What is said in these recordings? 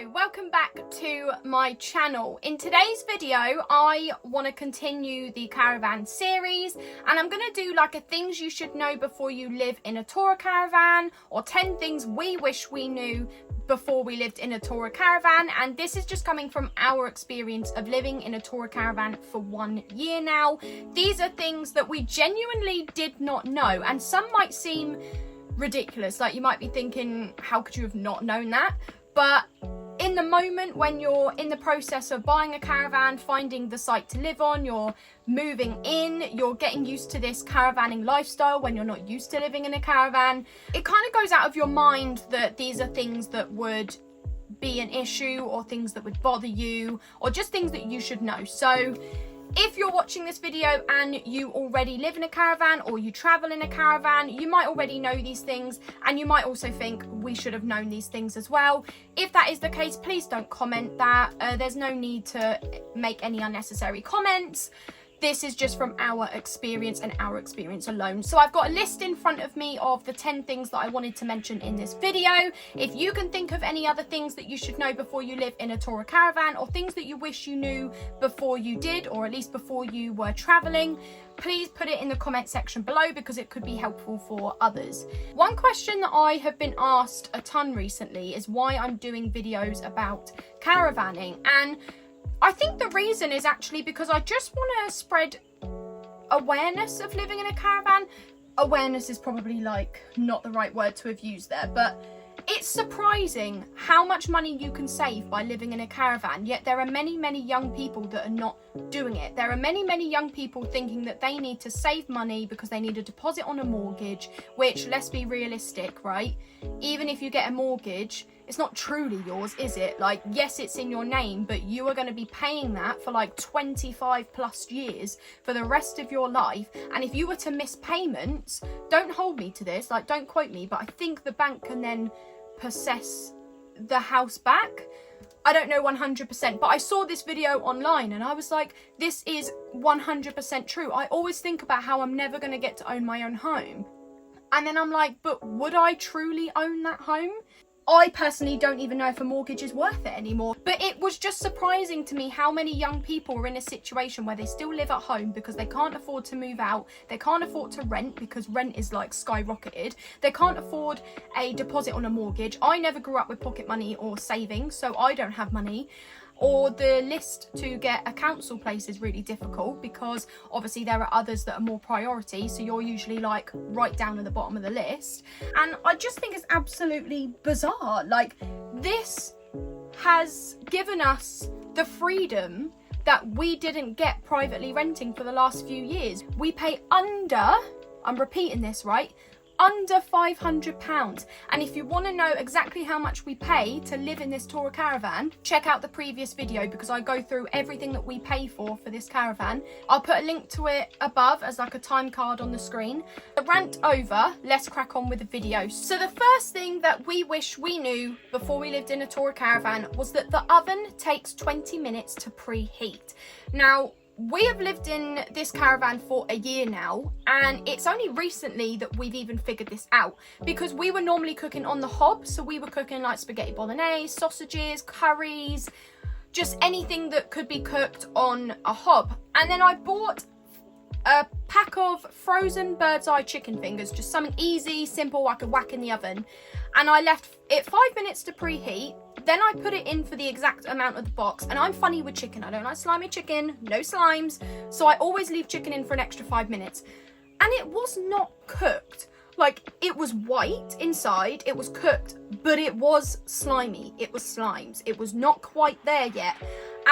Hello, welcome back to my channel. In today's video, I want to continue the caravan series, and I'm going to do like a things you should know before you live in a Tourer caravan, or 10 things we wish we knew before we lived in a Tourer caravan. And this is just coming from our experience of living in a Tourer caravan for 1 year now. These are things that we genuinely did not know, and some might seem ridiculous, like you might be thinking, how could you have not known that? But in the moment when you're in the process of buying a caravan, finding the site to live on, you're moving in, you're getting used to this caravanning lifestyle when you're not used to living in a caravan, it kind of goes out of your mind that these are things that would be an issue, or things that would bother you, or just things that you should know. So if you're watching this video and you already live in a caravan or you travel in a caravan, you might already know these things, and you might also think we should have known these things as well. If that is the case, please don't comment that. There's no need to make any unnecessary comments. This is just from our experience and our experience alone. So I've got a list in front of me of the 10 things that I wanted to mention in this video. If you can think of any other things that you should know before you live in a Tourer caravan, or things that you wish you knew before you did, or at least before you were traveling, please put it in the comment section below, because it could be helpful for others. One question that I have been asked a ton recently is why I'm doing videos about caravanning, and I think the reason is actually because I just want to spread awareness of living in a caravan. Awareness is probably like not the right word to have used there, but it's surprising how much money you can save by living in a caravan, yet there are many, many young people that are not doing it. There are many, many young people thinking that they need to save money because they need a deposit on a mortgage, which, let's be realistic, right? Even if you get a mortgage, it's not truly yours, is it? Like, yes, it's in your name, but you are going to be paying that for like 25 plus years for the rest of your life. And if you were to miss payments, don't hold me to this, like don't quote me, but I think the bank can then possess the house back. I don't know 100%, but I saw this video online and I was like, this is 100% true. I always think about how I'm never going to get to own my own home. And then I'm like, but would I truly own that home? I personally don't even know if a mortgage is worth it anymore. But it was just surprising to me how many young people are in a situation where they still live at home because they can't afford to move out. They can't afford to rent because rent is like skyrocketed. They can't afford a deposit on a mortgage. I never grew up with pocket money or savings, so I don't have money. Or the list to get a council place is really difficult because obviously there are others that are more priority, so you're usually like right down at the bottom of the list. And I just think it's absolutely bizarre. Like, this has given us the freedom that we didn't get privately renting for the last few years. We pay under, I'm repeating this, right, under £500. And if you want to know exactly how much we pay to live in this Tourer caravan, check out the previous video, because I go through everything that we pay for this caravan. I'll put a link to it above as like a time card on the screen. The rant over, let's crack on with the video. So the first thing that we wish we knew before we lived in a Tourer caravan was that the oven takes 20 minutes to preheat. Now, we have lived in this caravan for a year now, and it's only recently that we've even figured this out, because we were normally cooking on the hob. So we were cooking like spaghetti bolognese, sausages, curries, just anything that could be cooked on a hob. And then I bought a pack of frozen bird's eye chicken fingers, just something easy, simple, I could whack in the oven. And I left it 5 minutes to preheat. Then I put it in for the exact amount of the box. And I'm funny with chicken. I don't like slimy chicken, no slimes. So I always leave chicken in for an extra 5 minutes. And it was not cooked. Like, it was white inside, it was cooked, but it was slimy. It was slimes. It was not quite there yet.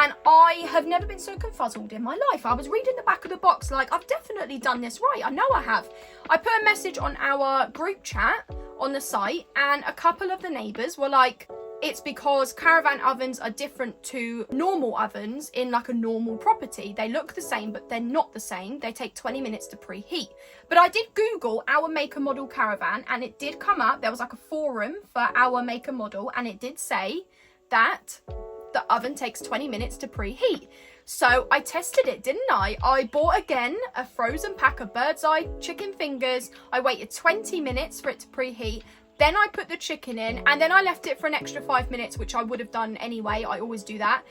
And I have never been so confuzzled in my life. I was reading the back of the box like, I've definitely done this right. I know I have. I put a message on our group chat on the site, and a couple of the neighbours were like, it's because caravan ovens are different to normal ovens in like a normal property. They look the same, but they're not the same. They take 20 minutes to preheat. But I did Google our make and model caravan, and it did come up. There was like a forum for our make and model, and it did say that the oven takes 20 minutes to preheat. So I tested it, didn't I? I bought again a frozen pack of bird's eye chicken fingers. I waited 20 minutes for it to preheat, Then I put the chicken in, and then I left it for an extra 5 minutes, which I would have done anyway. I always do that.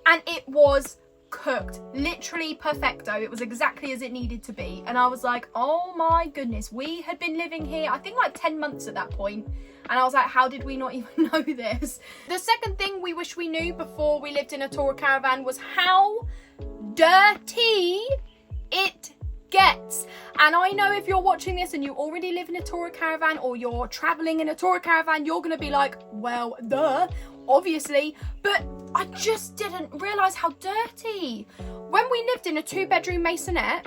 And it was cooked, literally perfecto. It was exactly as it needed to be. And I was like, oh my goodness, we had been living here, I think like 10 months at that point. And I was like, how did we not even know this? The second thing we wish we knew before we lived in a tour caravan was how dirty it gets. And I know if you're watching this and you already live in a tour caravan or you're traveling in a tour caravan, you're gonna be like, well, duh, obviously. But I just didn't realise how dirty. When we lived in a 2-bedroom masonette,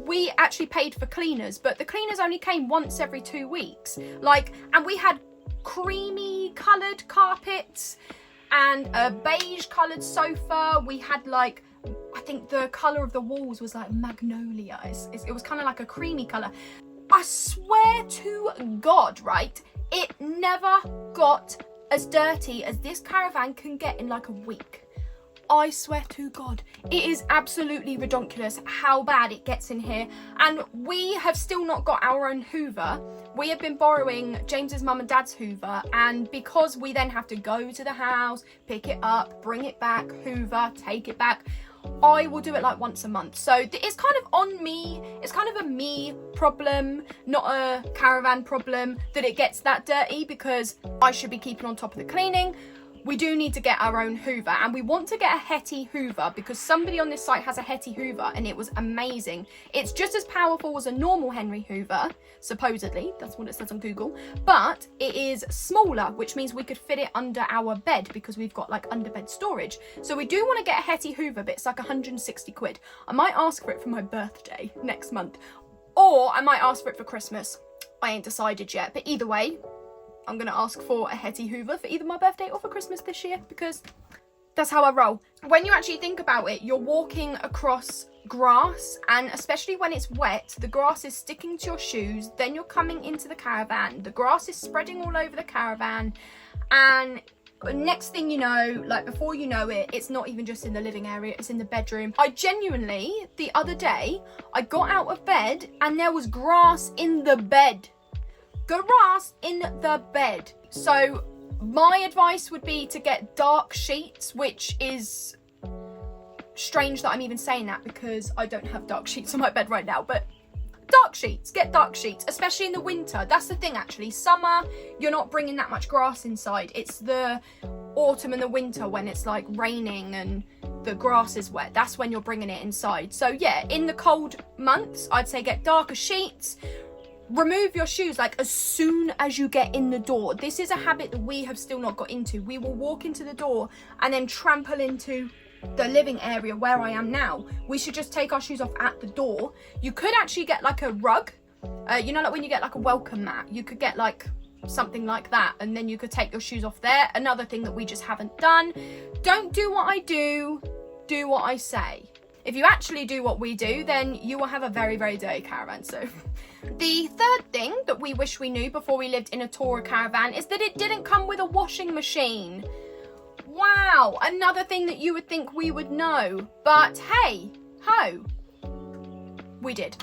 we actually paid for cleaners, but the cleaners only came once every 2 weeks. And we had creamy coloured carpets and a beige coloured sofa. We had I think the colour of the walls was like magnolia. It was kind of like a creamy colour. I swear to God, right, it never got as dirty as this caravan can get in like a week. I swear to God, it is absolutely ridiculous how bad it gets in here. And we have still not got our own Hoover. We have been borrowing James's mum and dad's Hoover, and because we then have to go to the house, pick it up, bring it back, Hoover, take it back, I will do it like once a month. So it's kind of on me. It's kind of a me problem, not a caravan problem, that it gets that dirty, because I should be keeping on top of the cleaning. We do need to get our own Hoover, and we want to get a Hetty Hoover because somebody on this site has a Hetty Hoover and it was amazing. It's just as powerful as a normal Henry Hoover, supposedly, that's what it says on Google, but it is smaller, which means we could fit it under our bed because we've got like underbed storage. So we do want to get a Hetty Hoover, but it's like 160 quid. I might ask for it for my birthday next month, or I might ask for it for Christmas. I ain't decided yet, but either way, I'm going to ask for a Hetty Hoover for either my birthday or for Christmas this year, because that's how I roll. When you actually think about it, you're walking across grass, and especially when it's wet, the grass is sticking to your shoes. Then you're coming into the caravan, the grass is spreading all over the caravan, and next thing you know, like before you know it, it's not even just in the living area, it's in the bedroom. I genuinely, the other day, I got out of bed and there was grass in the bed. Grass in the bed. So my advice would be to get dark sheets, which is strange that I'm even saying that because I don't have dark sheets on my bed right now, but dark sheets, get dark sheets, especially in the winter. That's the thing actually. Summer, you're not bringing that much grass inside. It's the autumn and the winter when it's like raining and the grass is wet. That's when you're bringing it inside. So yeah, in the cold months, I'd say get darker sheets. Remove your shoes like as soon as you get in the door. This is a habit that we have still not got into. We will walk into the door and then trample into the living area where I am now. We should just take our shoes off at the door. You could actually get like a rug. You know, like when you get like a welcome mat, you could get like something like that, and then you could take your shoes off there. Another thing that we just haven't done. Don't do what I do, do what I say. If you actually do what we do, then you will have a very, very dirty caravan. So the third thing that we wish we knew before we lived in a tour caravan is that it didn't come with a washing machine. Wow, another thing that you would think we would know. But hey, ho, we did.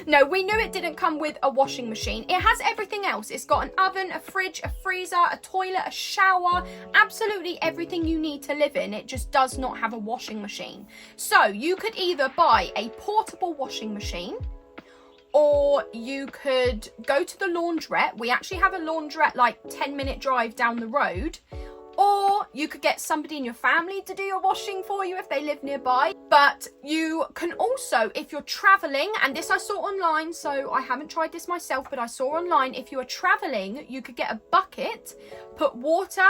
No, we knew it didn't come with a washing machine. It has everything else. It's got an oven, a fridge, a freezer, a toilet, a shower, absolutely everything you need to live in. It just does not have a washing machine. So you could either buy a portable washing machine, or you could go to the laundrette. We actually have a laundrette like 10-minute drive down the road. Or you could get somebody in your family to do your washing for you if they live nearby. But you can also, if you're traveling, and this I saw online, so I haven't tried this myself, but I saw online, if you are traveling, you could get a bucket, put water,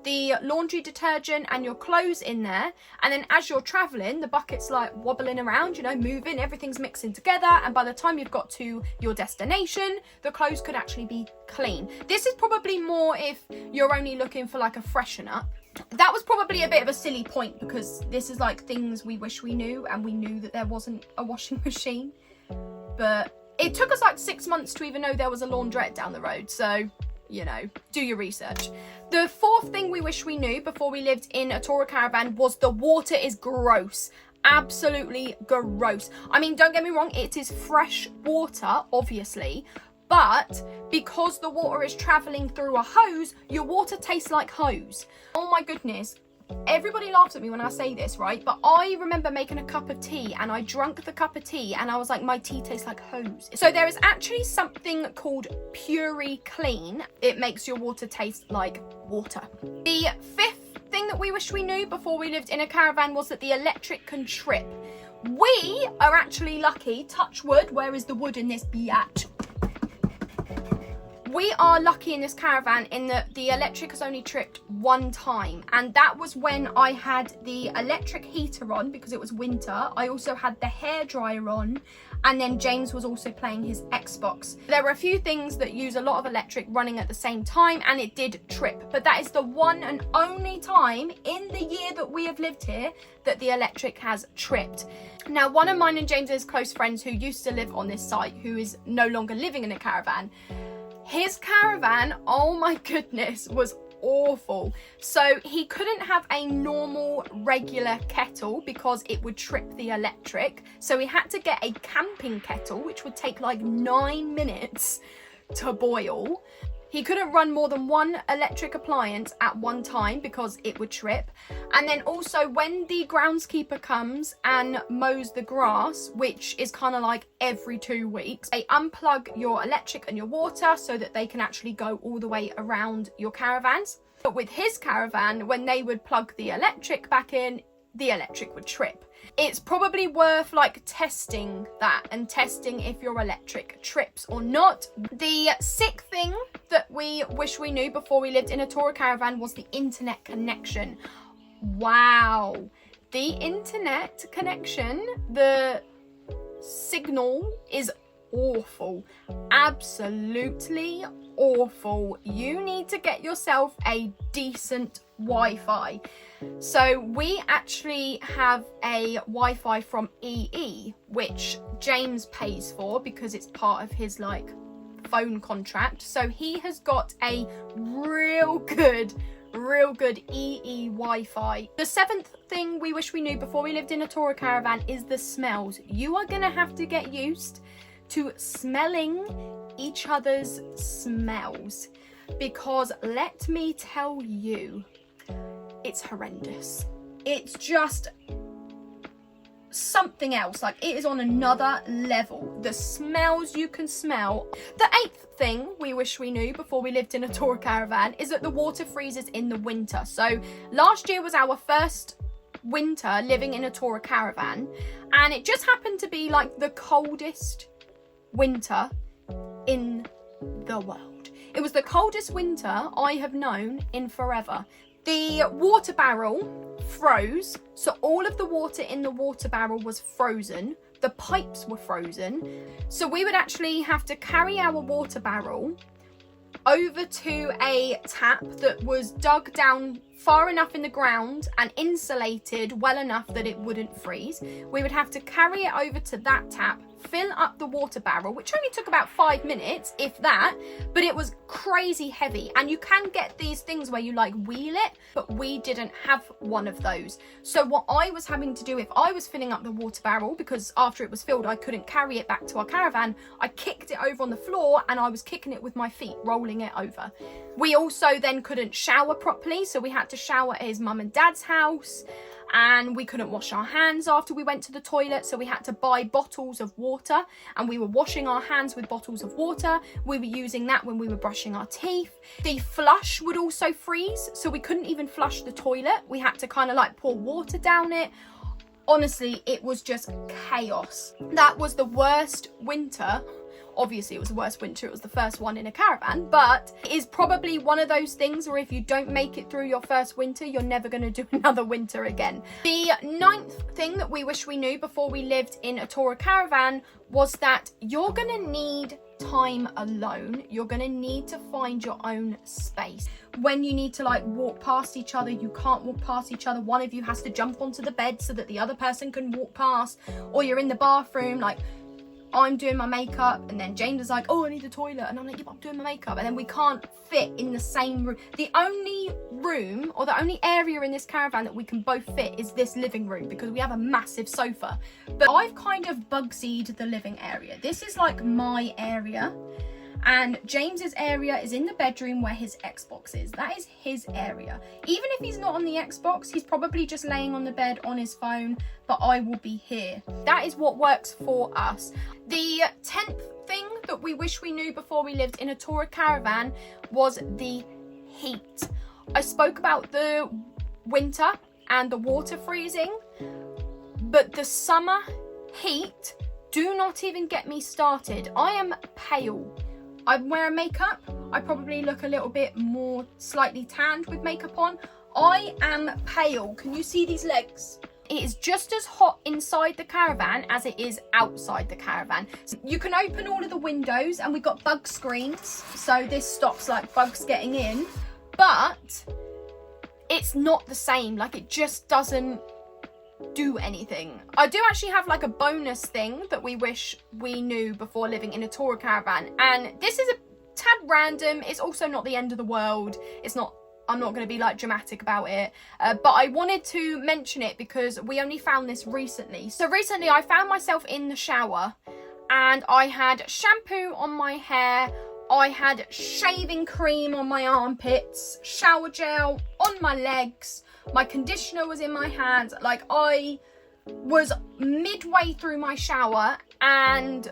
the laundry detergent and your clothes in there, and then as you're traveling, the bucket's like wobbling around, you know, moving, everything's mixing together, and by the time you've got to your destination, the clothes could actually be clean. This is probably more if you're only looking for like a freshen up. That was probably a bit of a silly point because this is like things we wish we knew, and we knew that there wasn't a washing machine, but it took us like 6 months to even know there was a laundrette down the road, so you know, do your research. The fourth thing we wish we knew before we lived in a tour caravan was the water is gross. Absolutely gross. I mean, don't get me wrong, it is fresh water, obviously, but because the water is traveling through a hose, your water tastes like hose. Oh my goodness. Everybody laughs at me when I say this, right? But I remember making a cup of tea and I drank the cup of tea and I was like, my tea tastes like hose. So there is actually something called Puri Clean. It makes your water taste like water. The fifth thing that we wish we knew before we lived in a caravan was that the electric can trip. We are actually lucky, touch wood, where is the wood in this biatch? We are lucky in this caravan in that the electric has only tripped one time, and that was when I had the electric heater on because it was winter. I also had the hairdryer on, and then James was also playing his Xbox. There were a few things that use a lot of electric running at the same time, and it did trip, but that is the one and only time in the year that we have lived here that the electric has tripped. Now, one of mine and James's close friends who used to live on this site, who is no longer living in a caravan, his caravan, oh my goodness, was awful. So he couldn't have a normal regular kettle because it would trip the electric. So he had to get a camping kettle, which would take like 9 minutes to boil. He couldn't run more than one electric appliance at one time because it would trip. And then also when the groundskeeper comes and mows the grass, which is kind of like every 2 weeks, they unplug your electric and your water so that they can actually go all the way around your caravans. But with his caravan, when they would plug the electric back in, the electric would trip. It's probably worth like testing that and testing if your electric trips or not. The sixth thing that we wish we knew before we lived in a Tourer caravan was the internet connection. Wow. The internet connection, the signal is awful. Absolutely awful. You need to get yourself a decent Wi-Fi. So we actually have a Wi-Fi from EE, which James pays for because it's part of his like phone contract. So he has got a real good EE Wi-Fi. The seventh thing we wish we knew before we lived in a Tourer caravan is the smells. You are gonna have to get used to smelling each other's smells, because let me tell you, it's horrendous. It's just something else. Like, it is on another level. The smells you can smell. The eighth thing we wish we knew before we lived in a Tourer caravan is that the water freezes in the winter. So last year was our first winter living in a Tourer caravan, and it just happened to be like the coldest winter in the world. It was the coldest winter I have known in forever. The water barrel froze, so all of the water in the water barrel was frozen. The pipes were frozen. So we would actually have to carry our water barrel over to a tap that was dug down far enough in the ground and insulated well enough that it wouldn't freeze. We would have to carry it over to that tap, fill up the water barrel, which only took about 5 minutes, if that, but it was crazy heavy. And you can get these things where you like wheel it, but we didn't have one of those. So what I was having to do, if I was filling up the water barrel, because after it was filled I couldn't carry it back to our caravan, I kicked it over on the floor and I was kicking it with my feet, rolling it over. We also then couldn't shower properly, so we had to shower at his mum and dad's house, and we couldn't wash our hands after we went to the toilet, so we had to buy bottles of water, and we were washing our hands with bottles of water. We were using that when we were brushing our teeth. The flush would also freeze, so we couldn't even flush the toilet. We had to kind of like pour water down it. Honestly, it was just chaos. That was the worst winter. Obviously, it was the worst winter. It was the first one in a caravan, but it is probably one of those things where if you don't make it through your first winter, you're never going to do another winter again. The ninth thing that we wish we knew before we lived in a Tourer caravan was that you're going to need time alone. You're going to need to find your own space. When you need to like walk past each other, you can't walk past each other. One of you has to jump onto the bed so that the other person can walk past, or you're in the bathroom, like I'm doing my makeup and then James is like, oh, I need the toilet, and I'm like, yeah, I'm doing my makeup, and then we can't fit in the same room. The only room, or the only area in this caravan that we can both fit is this living room, because we have a massive sofa. But I've kind of bugsied the living area. This is like my area, and James's area is in the bedroom where his Xbox is. That is his area. Even if he's not on the Xbox, he's probably just laying on the bed on his phone, but I will be here. That is what works for us. The 10th thing that we wish we knew before we lived in a tourer caravan was the heat. I spoke about the winter and the water freezing, but the summer heat, do not even get me started. I am pale. I'm wearing makeup. I probably look a little bit more slightly tanned with makeup on. I am pale. Can you see these legs? It is just as hot inside the caravan as it is outside the caravan. So you can open all of the windows, and we've got bug screens, so this stops like bugs getting in, but it's not the same. Like, it just doesn't do anything. I do actually have like a bonus thing that we wish we knew before living in a tourer caravan, and this is a tad random. It's also not the end of the world. It's not, I'm not going to be like dramatic about it, but I wanted to mention it because we only found this recently. So recently I found myself in the shower and I had shampoo on my hair, I had shaving cream on my armpits, shower gel on my legs, my conditioner was in my hands. Like, I was midway through my shower and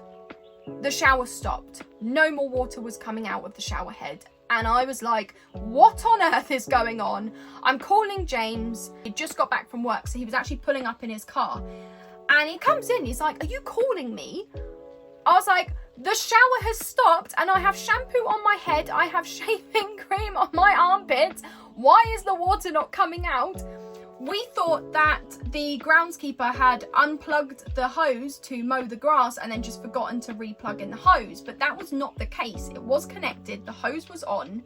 the shower stopped. No more water was coming out of the shower head. And I was like, what on earth is going on? I'm calling James. He just got back from work, so he was actually pulling up in his car. And he comes in, he's like, are you calling me? I was like, the shower has stopped and I have shampoo on my head, I have shaving cream on my armpits. Why is the water not coming out? We thought that the groundskeeper had unplugged the hose to mow the grass and then just forgotten to replug in the hose, but that was not the case. It was connected, the hose was on.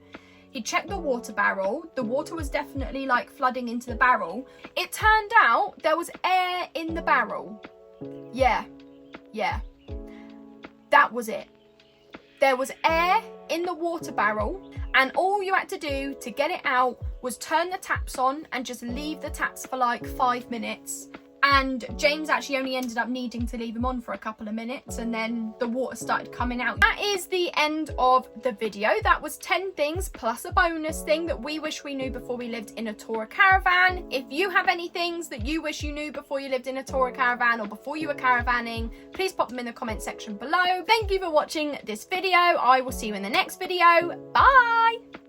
He checked the water barrel. The water was definitely like flooding into the barrel. It turned out there was air in the barrel. Yeah. That was it. There was air in the water barrel, and all you had to do to get it out was turn the taps on and just leave the taps for like 5 minutes. And James actually only ended up needing to leave them on for a couple of minutes, and then the water started coming out. That is the end of the video. That was 10 things plus a bonus thing that we wish we knew before we lived in a tourer caravan. If you have any things that you wish you knew before you lived in a tourer caravan or before you were caravanning, please pop them in the comment section below. Thank you for watching this video. I will see you in the next video. Bye!